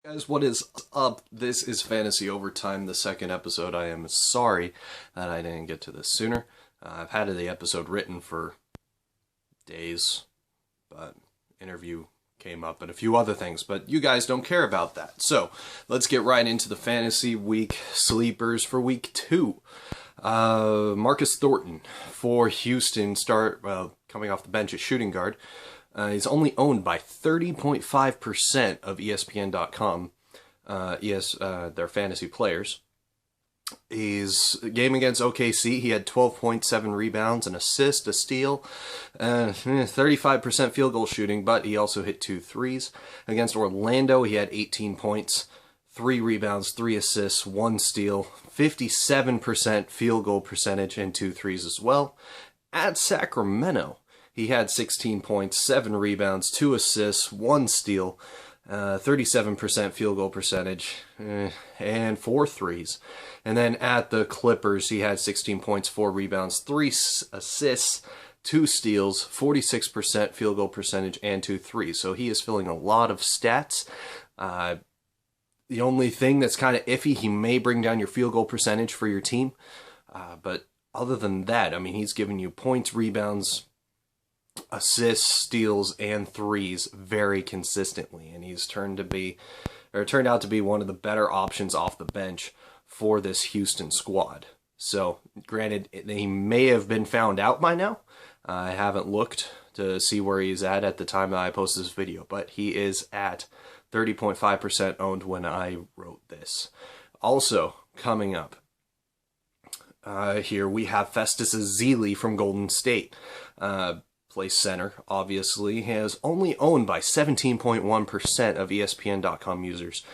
Guys, what is up? This is Fantasy Overtime, the second episode. I am sorry that I didn't get to this sooner. I've had the episode written for days, but interview came up and a few other things, but you guys don't care about that. So, let's get right into the Fantasy Week sleepers for Week 2. Marcus Thornton for Houston, coming off the bench at shooting guard. He's only owned by 30.5% of ESPN.com, their fantasy players. His game against OKC, he had 12.7 rebounds, an assist, a steal, 35% field goal shooting, but he also hit 2 threes. Against Orlando, he had 18 points, 3 rebounds, 3 assists, 1 steal, 57% field goal percentage, and 2 threes as well. At Sacramento, he had 16 points, 7 rebounds, 2 assists, 1 steal, 37% field goal percentage, and 4 threes. And then at the Clippers, he had 16 points, 4 rebounds, 3 assists, 2 steals, 46% field goal percentage, and 2 threes. So he is filling a lot of stats. The only thing that's kind of iffy, he may bring down your field goal percentage for your team. But other than that, I mean, he's giving you points, rebounds, assists, steals, and threes very consistently, and he's turned out to be one of the better options off the bench for this Houston squad. So, granted, he may have been found out by now. I haven't looked to see where he's at the time that I posted this video, but he is at 30.5% owned when I wrote this. Also, coming up, here we have Festus Ezeli from Golden State. Plays center, obviously, has only owned by 17.1% of ESPN.com users.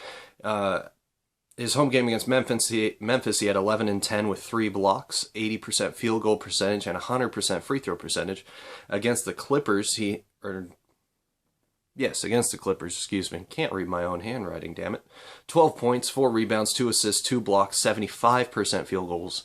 His home game against Memphis, he had 11 and 10 with 3 blocks, 80% field goal percentage, and 100% free throw percentage. Against the Clippers, against the Clippers, excuse me. Can't read my own handwriting, damn it. 12 points, 4 rebounds, 2 assists, 2 blocks, 75% field goals.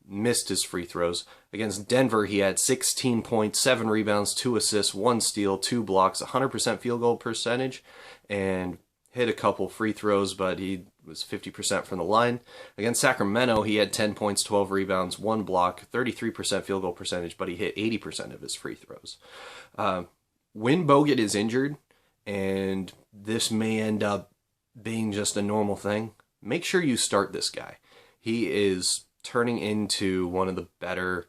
Missed his free throws. Against Denver, he had 16 points, 7 rebounds, 2 assists, 1 steal, 2 blocks, 100% field goal percentage, and hit a couple free throws, but he was 50% from the line. Against Sacramento, he had 10 points, 12 rebounds, 1 block, 33% field goal percentage, but he hit 80% of his free throws. When Bogut is injured, and this may end up being just a normal thing, make sure you start this guy. He is turning into one of the better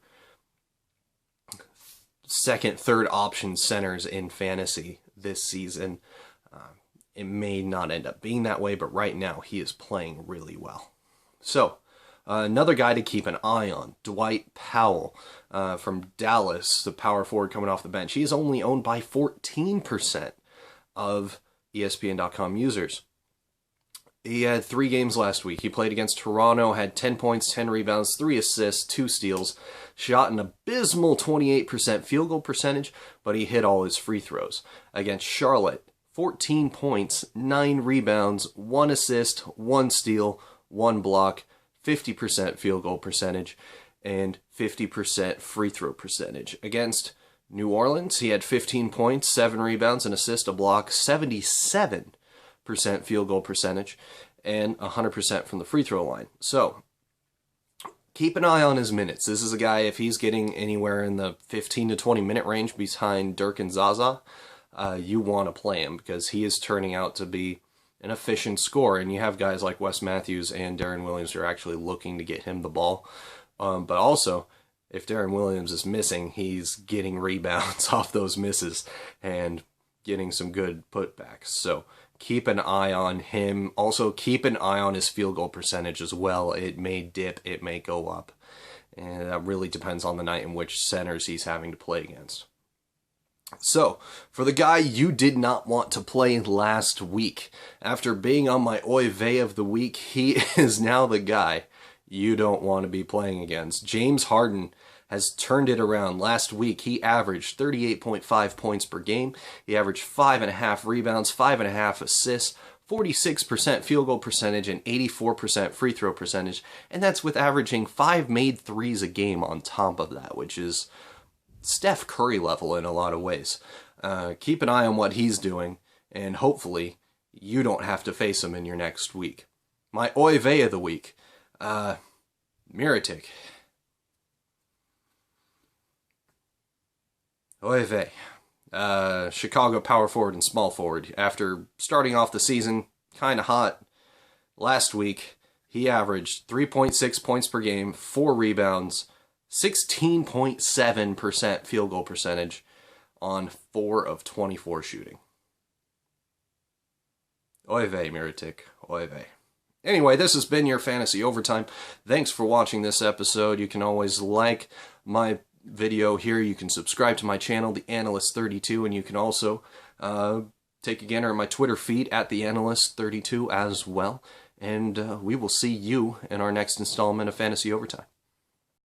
second, third option centers in fantasy this season. It may not end up being that way, but right now he is playing really well. So, another guy to keep an eye on, Dwight Powell from Dallas, the power forward coming off the bench. He is only owned by 14% of ESPN.com users. He had 3 games last week. He played against Toronto, had 10 points, 10 rebounds, 3 assists, 2 steals, shot an abysmal 28% field goal percentage, but he hit all his free throws. Against Charlotte, 14 points, 9 rebounds, 1 assist, 1 steal, 1 block, 50% field goal percentage, and 50% free throw percentage. Against New Orleans, he had 15 points, 7 rebounds, an assist, a block, 77% field goal percentage, and 100% from the free throw line. So, keep an eye on his minutes. This is a guy, if he's getting anywhere in the 15 to 20 minute range behind Dirk and Zaza, you want to play him because he is turning out to be an efficient scorer, and you have guys like Wes Matthews and Darren Williams who are actually looking to get him the ball. But also, if Darren Williams is missing, he's getting rebounds off those misses and getting some good putbacks. So, keep an eye on him. Also, keep an eye on his field goal percentage as well. It may dip, it may go up. And that really depends on the night in which centers he's having to play against. So, for the guy you did not want to play last week, after being on my Oy Vey of the week, he is now the guy you don't want to be playing against. James Harden has turned it around. Last week, he averaged 38.5 points per game. He averaged 5.5 rebounds, 5.5 assists, 46% field goal percentage, and 84% free throw percentage. And that's with averaging 5 made threes a game on top of that, which is Steph Curry level in a lot of ways. Keep an eye on what he's doing, and hopefully you don't have to face him in your next week. My oy vey of the week, Mirotic. Oy vey. Chicago power forward and small forward. After starting off the season kind of hot last week, he averaged 3.6 points per game, 4 rebounds, 16.7% field goal percentage on 4 of 24 shooting. Oy vey, Mirotic. Oy vey. Anyway, this has been your Fantasy Overtime. Thanks for watching this episode. You can always like my video here. You can subscribe to my channel, The Analyst32, and you can also take a gander at my Twitter feed at The Analyst32 as well. And we will see you in our next installment of Fantasy Overtime.